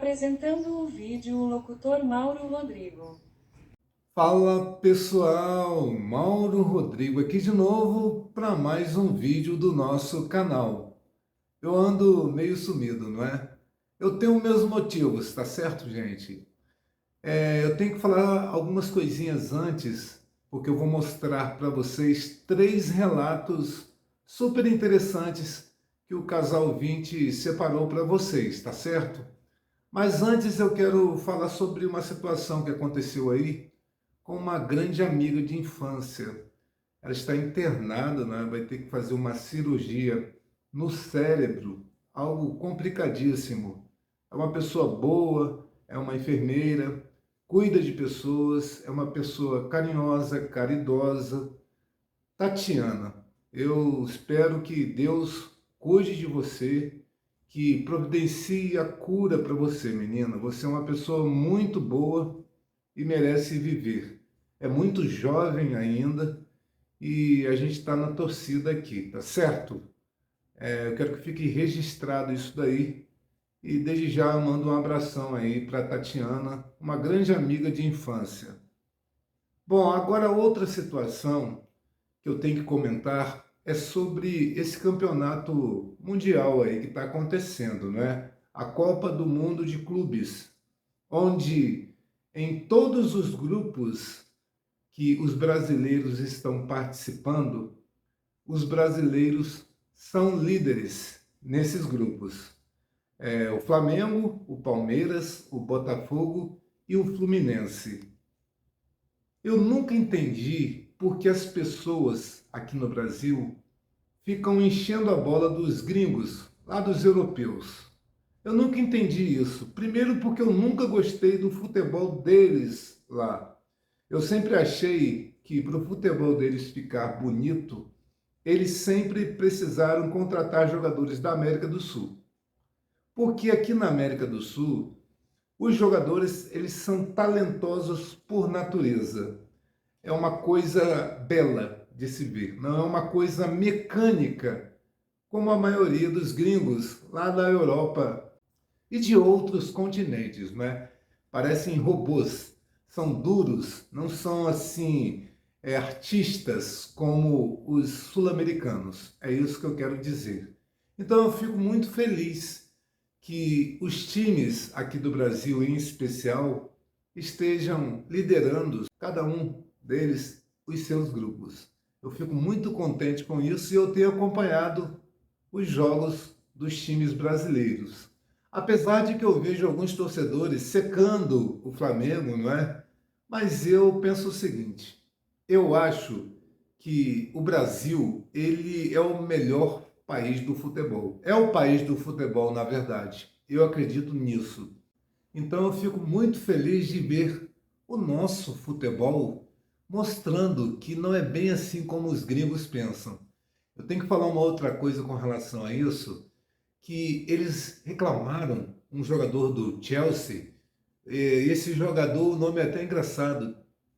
Apresentando o vídeo, o locutor Mauro Rodrigo. Fala pessoal, Mauro Rodrigo aqui de novo para mais um vídeo do nosso canal. Eu ando meio sumido, não é? Eu tenho meus motivos, tá certo, gente? Eu tenho que falar algumas coisinhas antes, porque eu vou mostrar para vocês 3 relatos super interessantes que o Casal 20 separou para vocês, tá certo? Mas antes eu quero falar sobre uma situação que aconteceu aí com uma grande amiga de infância. Ela está internada, né? Vai ter que fazer uma cirurgia no cérebro, algo complicadíssimo. É uma pessoa boa, é uma enfermeira, cuida de pessoas, é uma pessoa carinhosa, caridosa. Tatiana, eu espero que Deus cuide de você, que providencie a cura para você, menina. Você é uma pessoa muito boa e merece viver. É muito jovem ainda e a gente está na torcida aqui, tá certo? Eu quero que fique registrado isso daí e desde já mando um abração aí para Tatiana, uma grande amiga de infância. Bom, agora outra situação que eu tenho que comentar é sobre esse campeonato mundial aí que está acontecendo, né? A Copa do Mundo de Clubes, onde em todos os grupos que os brasileiros estão participando, os brasileiros são líderes nesses grupos. O Flamengo, o Palmeiras, o Botafogo e o Fluminense. Eu nunca entendi por que as pessoas aqui no Brasil ficam enchendo a bola dos gringos, lá dos europeus. Eu nunca entendi isso. Primeiro porque eu nunca gostei do futebol deles lá. Eu sempre achei que para o futebol deles ficar bonito, eles sempre precisaram contratar jogadores da América do Sul. Porque aqui na América do Sul, os jogadores eles são talentosos por natureza. É uma coisa bela de se ver, não é uma coisa mecânica, como a maioria dos gringos lá da Europa e de outros continentes, né? Parecem robôs, são duros, não são assim artistas como os sul-americanos. É isso que eu quero dizer. Então eu fico muito feliz que os times aqui do Brasil, em especial, estejam liderando, cada um deles, os seus grupos. Eu fico muito contente com isso e eu tenho acompanhado os jogos dos times brasileiros. Apesar de que eu vejo alguns torcedores secando o Flamengo, não é? Mas eu penso o seguinte, eu acho que o Brasil, ele é o melhor país do futebol. É o país do futebol, na verdade. Eu acredito nisso. Então eu fico muito feliz de ver o nosso futebol mostrando que não é bem assim como os gringos pensam. Eu tenho que falar uma outra coisa com relação a isso, que eles reclamaram um jogador do Chelsea. Esse jogador, o nome é até engraçado,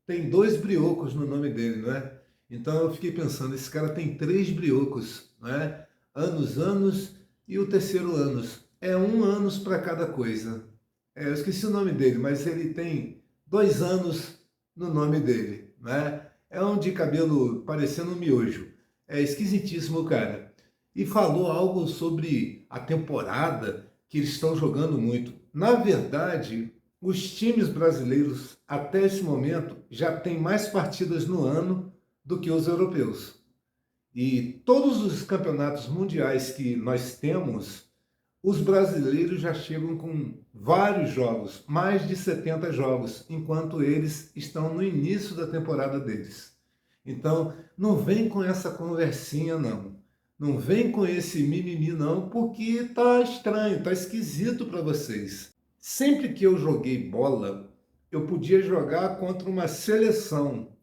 tem 2 briocos no nome dele, não é? Então eu fiquei pensando, esse cara tem 3 briocos, não é? Anos e o terceiro anos. É 1 ano para cada coisa. Eu esqueci o nome dele, mas ele tem 2 anos no nome dele, né? É um de cabelo parecendo um miojo. É esquisitíssimo, o cara. E falou algo sobre a temporada que eles estão jogando muito. Na verdade, os times brasileiros, até esse momento, já têm mais partidas no ano do que os europeus. E todos os campeonatos mundiais que nós temos, os brasileiros já chegam com vários jogos, mais de 70 jogos, enquanto eles estão no início da temporada deles. Então, não vem com essa conversinha, não. Não vem com esse mimimi, não, porque tá estranho, tá esquisito para vocês. Sempre que eu joguei bola, eu podia jogar contra uma seleção.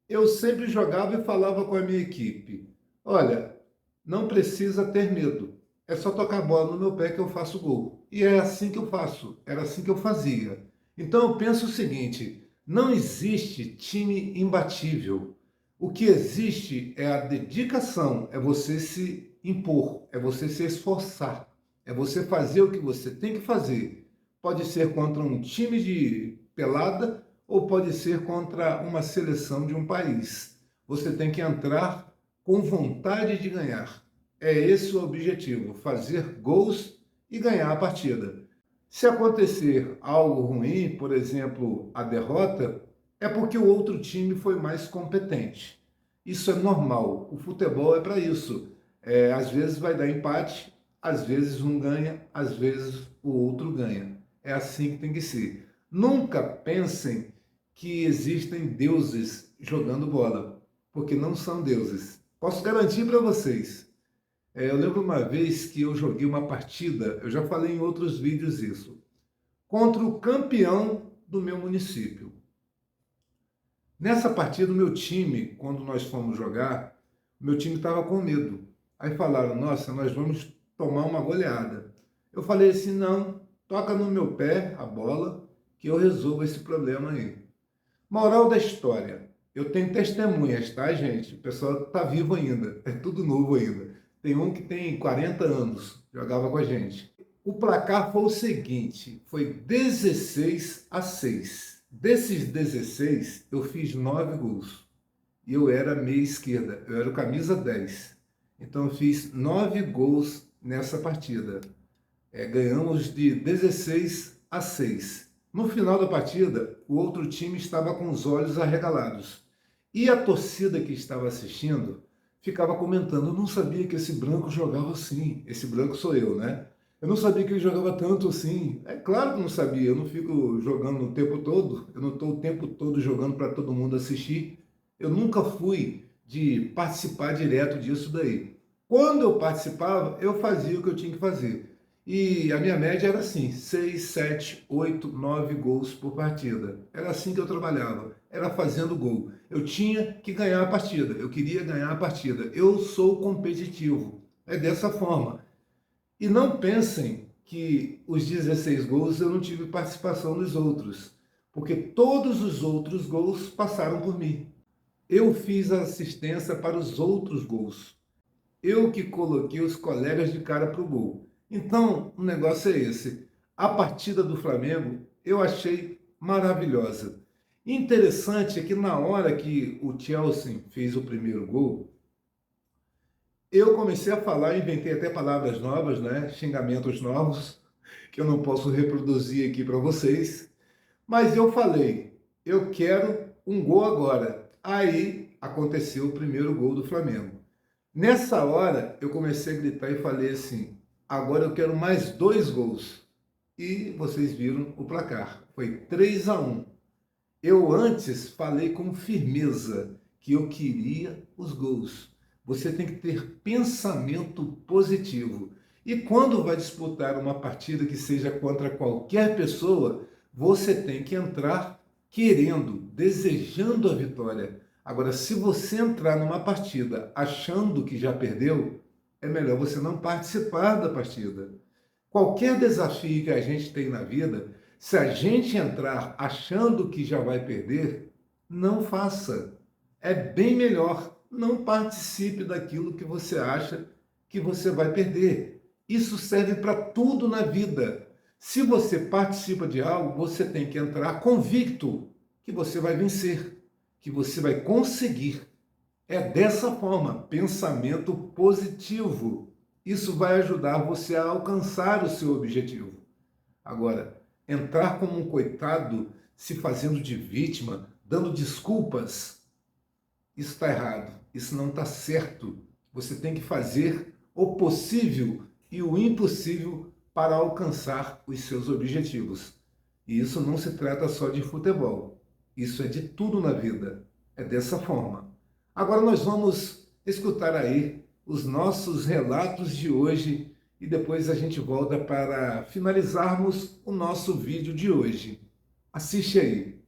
Eu sempre jogava e falava com a minha equipe: olha, não precisa ter medo. É só tocar a bola no meu pé que eu faço gol. E é assim que eu faço. Era assim que eu fazia. Então eu penso o seguinte: não existe time imbatível. O que existe é a dedicação, é você se impor, é você se esforçar, é você fazer o que você tem que fazer pode ser contra um time de pelada ou pode ser contra uma seleção de um país. Você tem que entrar com vontade de ganhar. É esse o objetivo, fazer gols e ganhar a partida. Se acontecer algo ruim, por exemplo, a derrota, é porque o outro time foi mais competente. Isso é normal, o futebol é para isso. Às vezes vai dar empate, às vezes um ganha, às vezes o outro ganha. É assim que tem que ser. Nunca pensem que existem deuses jogando bola, porque não são deuses. Posso garantir para vocês. Eu lembro uma vez que eu joguei uma partida, eu já falei em outros vídeos isso, contra o campeão do meu município. Nessa partida, o meu time, quando nós fomos jogar, meu time estava com medo. Aí falaram, nossa, nós vamos tomar uma goleada. Eu falei assim, não, toca no meu pé a bola, que eu resolvo esse problema aí. Moral da história, eu tenho testemunhas, tá, gente? O pessoal está vivo ainda, é tudo novo ainda. Tem um que tem 40 anos, jogava com a gente. O placar foi o seguinte, foi 16-6. Desses 16, eu fiz 9 gols. E eu era meia esquerda, eu era o camisa 10. Então eu fiz 9 gols nessa partida. Ganhamos de 16-6. No final da partida, o outro time estava com os olhos arregalados. E a torcida que estava assistindo ficava comentando, eu não sabia que esse branco jogava assim. Esse branco sou eu, né? Eu não sabia que ele jogava tanto assim. É claro que não sabia, eu não fico jogando o tempo todo, eu não estou o tempo todo jogando para todo mundo assistir. Eu nunca fui de participar direto disso daí. Quando eu participava, eu fazia o que eu tinha que fazer. E a minha média era assim, 6, 7, 8, 9 gols por partida. Era assim que eu trabalhava, era fazendo gol. Eu tinha que ganhar a partida, eu queria ganhar a partida. Eu sou competitivo, é dessa forma. E não pensem que os 16 gols eu não tive participação nos outros, porque todos os outros gols passaram por mim. Eu fiz a assistência para os outros gols. Eu que coloquei os colegas de cara para o gol. Então, o negócio é esse. A partida do Flamengo eu achei maravilhosa. Interessante é que na hora que o Chelsea fez o primeiro gol, eu comecei a falar, inventei até palavras novas, né? Xingamentos novos, que eu não posso reproduzir aqui para vocês. Mas eu falei, eu quero um gol agora. Aí aconteceu o primeiro gol do Flamengo. Nessa hora, eu comecei a gritar e falei assim, agora eu quero mais 2 gols. E vocês viram o placar, foi 3-1. Eu antes falei com firmeza que eu queria os gols. Você tem que ter pensamento positivo. E quando vai disputar uma partida que seja contra qualquer pessoa, você tem que entrar querendo, desejando a vitória. Agora, se você entrar numa partida achando que já perdeu, é melhor você não participar da partida. Qualquer desafio que a gente tem na vida, se a gente entrar achando que já vai perder, não faça. É bem melhor, não participe daquilo que você acha que você vai perder. Isso serve para tudo na vida. Se você participa de algo, você tem que entrar convicto que você vai vencer, que você vai conseguir. É dessa forma, pensamento positivo. Isso vai ajudar você a alcançar o seu objetivo. Agora, entrar como um coitado, se fazendo de vítima, dando desculpas, isso está errado, isso não está certo. Você tem que fazer o possível e o impossível para alcançar os seus objetivos. E isso não se trata só de futebol, isso é de tudo na vida, é dessa forma. Agora nós vamos escutar aí os nossos relatos de hoje e depois a gente volta para finalizarmos o nosso vídeo de hoje. Assiste aí.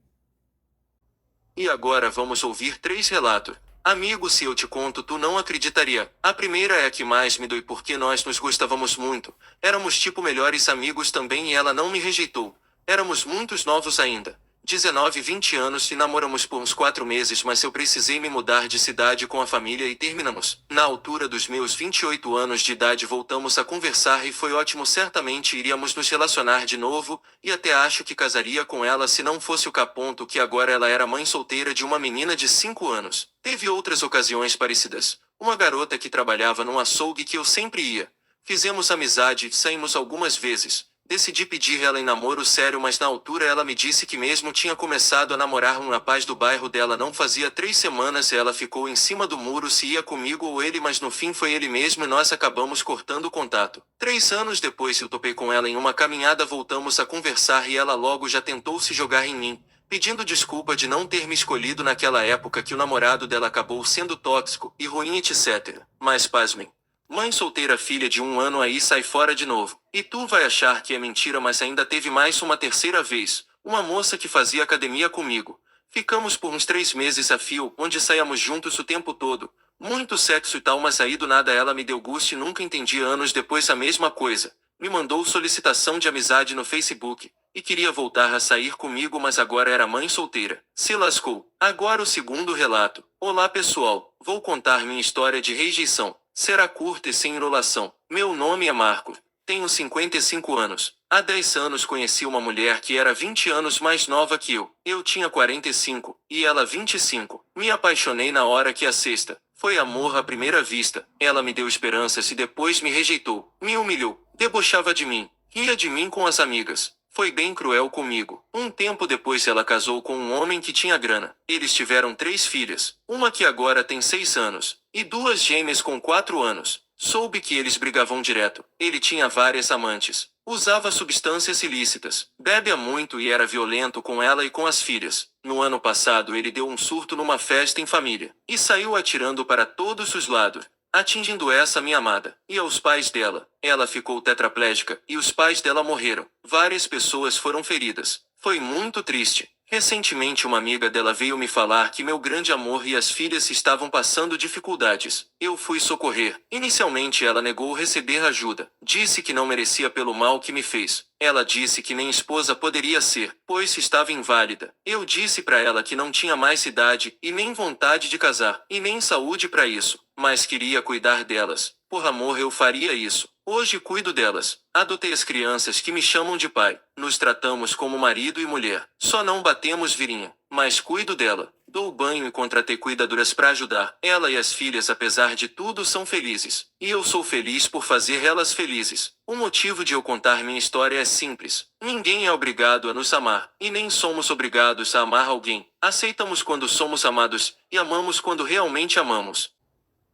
E agora vamos ouvir 3 relatos. Amigo, se eu te conto, tu não acreditaria. A primeira é a que mais me dói porque nós nos gostávamos muito. Éramos tipo melhores amigos também e ela não me rejeitou. Éramos muitos novos ainda. 19 e 20 anos e namoramos por uns 4 meses, mas eu precisei me mudar de cidade com a família e terminamos. Na altura dos meus 28 anos de idade voltamos a conversar e foi ótimo, certamente iríamos nos relacionar de novo, e até acho que casaria com ela se não fosse o caponto que agora ela era mãe solteira de uma menina de 5 anos. Teve outras ocasiões parecidas. Uma garota que trabalhava num açougue que eu sempre ia. Fizemos amizade, saímos algumas vezes. Decidi pedir ela em namoro sério, mas na altura ela me disse que mesmo tinha começado a namorar um rapaz do bairro dela não fazia 3 semanas e ela ficou em cima do muro se ia comigo ou ele, mas no fim foi ele mesmo e nós acabamos cortando o contato. 3 anos depois eu topei com ela em uma caminhada, voltamos a conversar e ela logo já tentou se jogar em mim, pedindo desculpa de não ter me escolhido naquela época, que o namorado dela acabou sendo tóxico e ruim, etc. Mas pasmem. Mãe solteira, filha de 1 ano, aí sai fora de novo. E tu vai achar que é mentira, mas ainda teve mais uma terceira vez. Uma moça que fazia academia comigo. Ficamos por uns 3 meses a fio, onde saíamos juntos o tempo todo. Muito sexo e tal, mas aí do nada ela me deu gosto e nunca entendi. Anos depois a mesma coisa. Me mandou solicitação de amizade no Facebook. E queria voltar a sair comigo, mas agora era mãe solteira. Se lascou. Agora o segundo relato. Olá pessoal, vou contar minha história de rejeição. Será curta e sem enrolação. Meu nome é Marco. Tenho 55 anos. Há 10 anos conheci uma mulher que era 20 anos mais nova que eu. Eu tinha 45, e ela 25. Me apaixonei na hora que a sexta. Foi amor à primeira vista. Ela me deu esperanças e depois me rejeitou. Me humilhou. Debochava de mim. Ria de mim com as amigas. Foi bem cruel comigo. Um tempo depois ela casou com um homem que tinha grana. Eles tiveram 3 filhas. Uma que agora tem 6 anos. E 2 gêmeas com 4 anos. Soube que eles brigavam direto. Ele tinha várias amantes. Usava substâncias ilícitas. Bebia muito e era violento com ela e com as filhas. No ano passado ele deu um surto numa festa em família. E saiu atirando para todos os lados, atingindo essa minha amada, e aos pais dela. Ela ficou tetraplégica, e os pais dela morreram. Várias pessoas foram feridas. Foi muito triste. Recentemente uma amiga dela veio me falar que meu grande amor e as filhas estavam passando dificuldades. Eu fui socorrer. Inicialmente ela negou receber ajuda. Disse que não merecia pelo mal que me fez. Ela disse que nem esposa poderia ser, pois estava inválida. Eu disse pra ela que não tinha mais idade, e nem vontade de casar, e nem saúde pra isso, mas queria cuidar delas. Por amor eu faria isso. Hoje cuido delas. Adotei as crianças que me chamam de pai. Nos tratamos como marido e mulher. Só não batemos virinha, mas cuido dela. Dou banho e contratei cuidadoras para ajudar. Ela e as filhas, apesar de tudo, são felizes. E eu sou feliz por fazer elas felizes. O motivo de eu contar minha história é simples. Ninguém é obrigado a nos amar. E nem somos obrigados a amar alguém. Aceitamos quando somos amados, e amamos quando realmente amamos.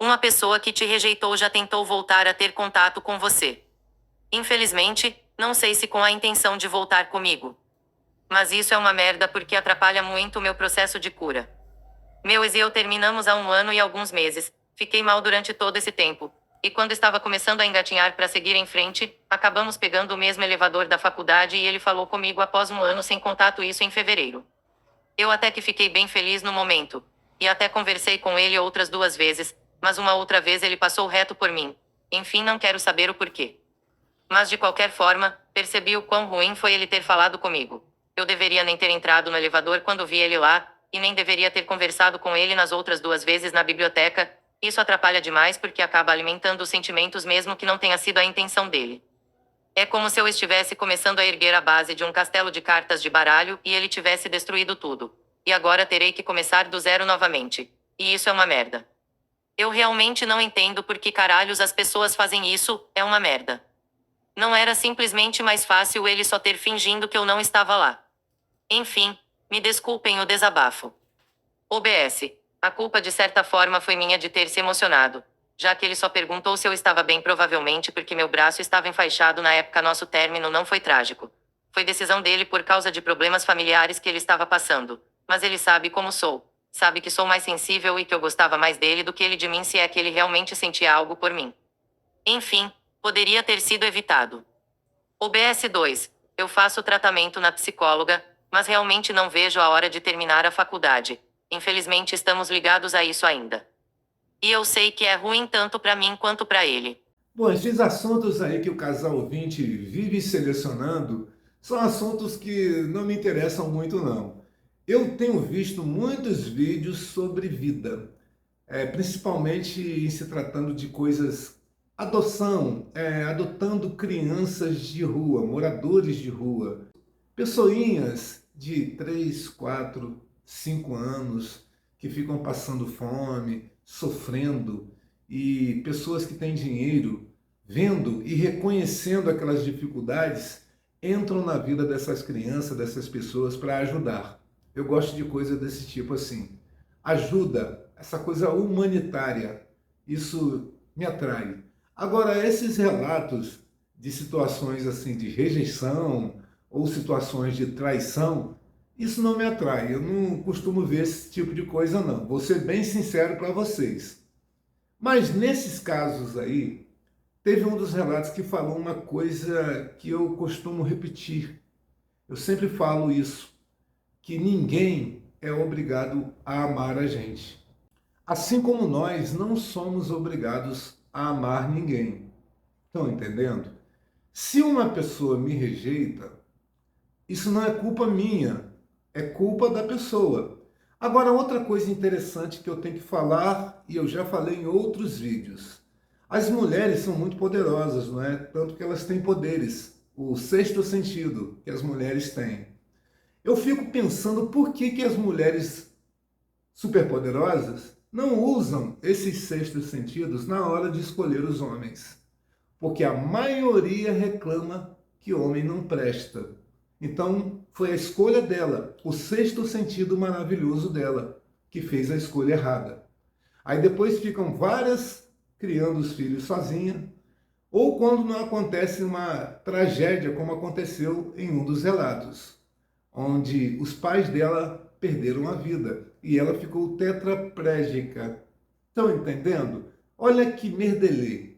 Uma pessoa que te rejeitou já tentou voltar a ter contato com você. Infelizmente, não sei se com a intenção de voltar comigo. Mas isso é uma merda porque atrapalha muito o meu processo de cura. Meu ex e eu terminamos há 1 ano e alguns meses. Fiquei mal durante todo esse tempo. E quando estava começando a engatinhar para seguir em frente, acabamos pegando o mesmo elevador da faculdade e ele falou comigo após 1 ano sem contato, isso em fevereiro. Eu até que fiquei bem feliz no momento. E até conversei com ele outras 2 vezes. Mas uma outra vez ele passou reto por mim. Enfim, não quero saber o porquê. Mas de qualquer forma, percebi o quão ruim foi ele ter falado comigo. Eu deveria nem ter entrado no elevador quando vi ele lá, e nem deveria ter conversado com ele nas outras 2 vezes na biblioteca. Isso atrapalha demais porque acaba alimentando os sentimentos mesmo que não tenha sido a intenção dele. É como se eu estivesse começando a erguer a base de um castelo de cartas de baralho e ele tivesse destruído tudo. E agora terei que começar do zero novamente. E isso é uma merda. Eu realmente não entendo por que caralhos as pessoas fazem isso, é uma merda. Não era simplesmente mais fácil ele só ter fingindo que eu não estava lá. Enfim, me desculpem o desabafo. OBS. A culpa de certa forma foi minha de ter se emocionado, já que ele só perguntou se eu estava bem, provavelmente porque meu braço estava enfaixado na época. Nosso término não foi trágico. Foi decisão dele por causa de problemas familiares que ele estava passando. Mas ele sabe como sou. Sabe que sou mais sensível e que eu gostava mais dele do que ele de mim, se é que ele realmente sentia algo por mim. Enfim, poderia ter sido evitado. OBS 2. Eu faço tratamento na psicóloga, mas realmente não vejo a hora de terminar a faculdade. Infelizmente estamos ligados a isso ainda. E eu sei que é ruim tanto para mim quanto para ele. Bom, esses assuntos aí que o casal ouvinte vive selecionando são assuntos que não me interessam muito, não. Eu tenho visto muitos vídeos sobre vida, principalmente em se tratando de coisas, adoção, adotando crianças de rua, moradores de rua, pessoinhas de 3, 4, 5 anos que ficam passando fome, sofrendo, e pessoas que têm dinheiro, vendo e reconhecendo aquelas dificuldades, entram na vida dessas crianças, dessas pessoas para ajudar. Eu gosto de coisa desse tipo assim. Ajuda, essa coisa humanitária, isso me atrai. Agora, esses relatos de situações assim de rejeição ou situações de traição, isso não me atrai. Eu não costumo ver esse tipo de coisa, não. Vou ser bem sincero para vocês. Mas nesses casos aí, teve um dos relatos que falou uma coisa que eu costumo repetir. Eu sempre falo isso, que ninguém é obrigado a amar a gente. Assim como nós não somos obrigados a amar ninguém. Estão entendendo? Se uma pessoa me rejeita, isso não é culpa minha, é culpa da pessoa. Agora, outra coisa interessante que eu tenho que falar, e eu já falei em outros vídeos. As mulheres são muito poderosas, não é? Tanto que elas têm poderes, o sexto sentido que as mulheres têm. Eu fico pensando por que as mulheres superpoderosas não usam esses sextos sentidos na hora de escolher os homens. Porque a maioria reclama que homem não presta. Então, foi a escolha dela, o sexto sentido maravilhoso dela, que fez a escolha errada. Aí depois ficam várias criando os filhos sozinha, ou quando não acontece uma tragédia, como aconteceu em um dos relatos, onde os pais dela perderam a vida e ela ficou tetraplégica. Estão entendendo? Olha que merdelê.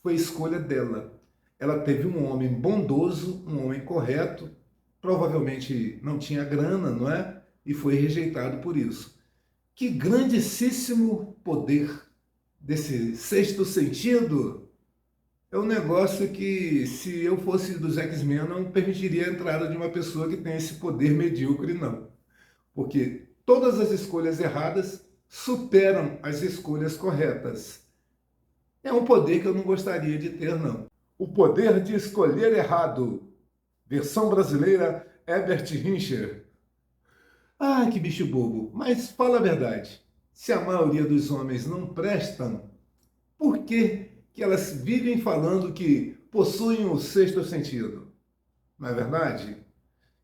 Foi escolha dela. Ela teve um homem bondoso, um homem correto, provavelmente não tinha grana, não é? E foi rejeitado por isso. Que grandíssimo poder desse sexto sentido! É um negócio que, se eu fosse dos X-Men, eu não permitiria a entrada de uma pessoa que tem esse poder medíocre, não. Porque todas as escolhas erradas superam as escolhas corretas. É um poder que eu não gostaria de ter, não. O poder de escolher errado. Versão brasileira, Herbert Richer. Ah, que bicho bobo. Mas fala a verdade. Se a maioria dos homens não prestam, por que elas vivem falando que possuem o sexto sentido? Não é verdade?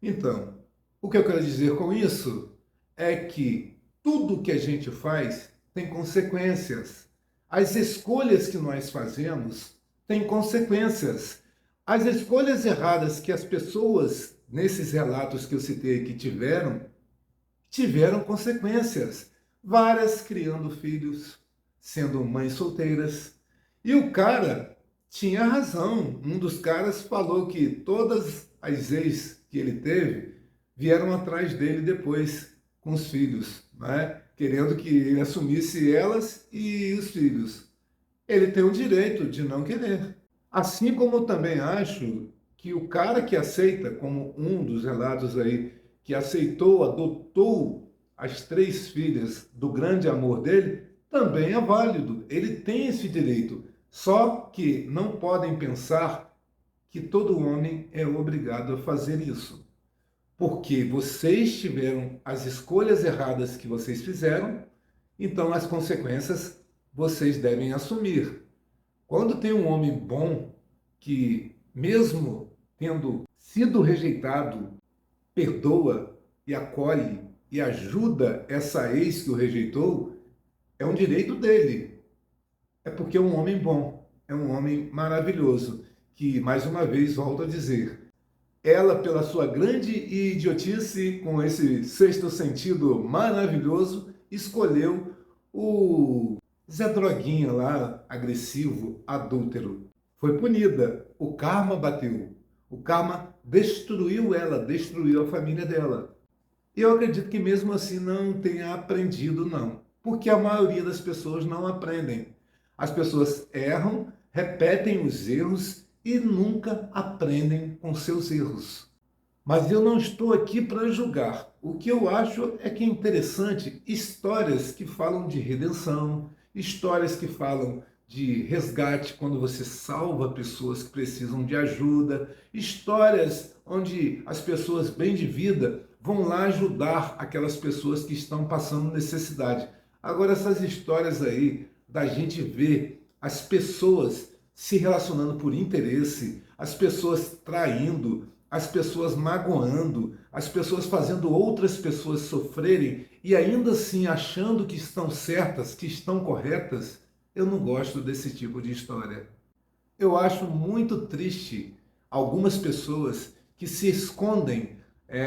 Então, o que eu quero dizer com isso é que tudo que a gente faz tem consequências. As escolhas que nós fazemos têm consequências. As escolhas erradas que as pessoas, nesses relatos que eu citei aqui, tiveram consequências. Várias criando filhos, sendo mães solteiras. E o cara tinha razão. Um dos caras falou que todas as ex que ele teve vieram atrás dele depois com os filhos, né? Querendo que ele assumisse elas e os filhos. Ele tem o direito de não querer. Assim como eu também acho que o cara que aceita, como um dos relatos aí, que aceitou, adotou as 3 filhas do grande amor dele, também é válido. Ele tem esse direito. Só que não podem pensar que todo homem é obrigado a fazer isso. Porque vocês tiveram as escolhas erradas que vocês fizeram, então as consequências vocês devem assumir. Quando tem um homem bom que, mesmo tendo sido rejeitado, perdoa e acolhe e ajuda essa ex que o rejeitou, é um direito dele. É porque é um homem bom, é um homem maravilhoso, que, mais uma vez, volto a dizer, ela, pela sua grande idiotice, com esse sexto sentido maravilhoso, escolheu o Zé Droguinha lá, agressivo, adúltero. Foi punida. O karma bateu. O karma destruiu ela, destruiu a família dela. E eu acredito que mesmo assim não tenha aprendido, não. Porque a maioria das pessoas não aprendem. As pessoas erram, repetem os erros e nunca aprendem com seus erros. Mas eu não estou aqui para julgar. O que eu acho é que é interessante histórias que falam de redenção, histórias que falam de resgate quando você salva pessoas que precisam de ajuda, histórias onde as pessoas bem de vida vão lá ajudar aquelas pessoas que estão passando necessidade. Agora, essas histórias aí da gente ver as pessoas se relacionando por interesse, as pessoas traindo, as pessoas magoando, as pessoas fazendo outras pessoas sofrerem e ainda assim achando que estão certas, que estão corretas, eu não gosto desse tipo de história. Eu acho muito triste algumas pessoas que se escondem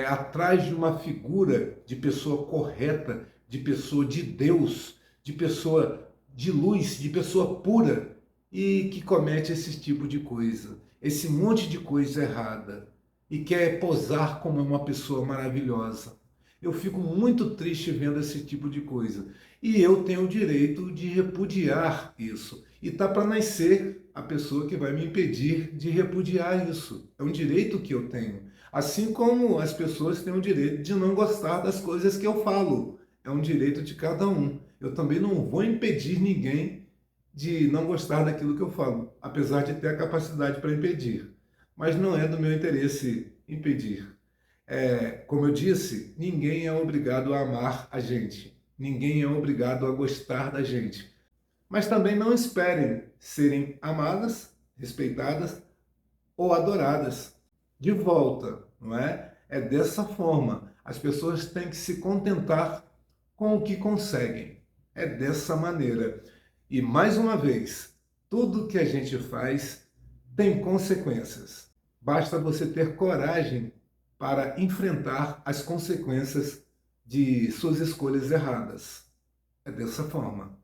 atrás de uma figura de pessoa correta, de pessoa de Deus, de pessoa de luz, de pessoa pura e que comete esse tipo de coisa, esse monte de coisa errada e quer posar como uma pessoa maravilhosa. Eu fico muito triste vendo esse tipo de coisa. E eu tenho o direito de repudiar isso. E tá para nascer a pessoa que vai me impedir de repudiar isso. É um direito que eu tenho. Assim como as pessoas têm o direito de não gostar das coisas que eu falo. É um direito de cada um. Eu também não vou impedir ninguém de não gostar daquilo que eu falo, apesar de ter a capacidade para impedir. Mas não é do meu interesse impedir. Como eu disse, ninguém é obrigado a amar a gente. Ninguém é obrigado a gostar da gente. Mas também não esperem serem amadas, respeitadas ou adoradas de volta, não é? É dessa forma. As pessoas têm que se contentar com o que conseguem. É dessa maneira. E mais uma vez, tudo que a gente faz tem consequências. Basta você ter coragem para enfrentar as consequências de suas escolhas erradas. É dessa forma.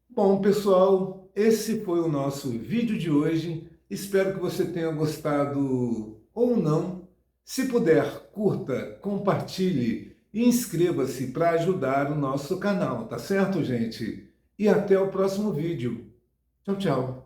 Bom, pessoal, esse foi o nosso vídeo de hoje. Espero que você tenha gostado ou não. Se puder, curta, compartilhe e inscreva-se para ajudar o nosso canal, tá certo, gente? E até o próximo vídeo. Tchau, tchau.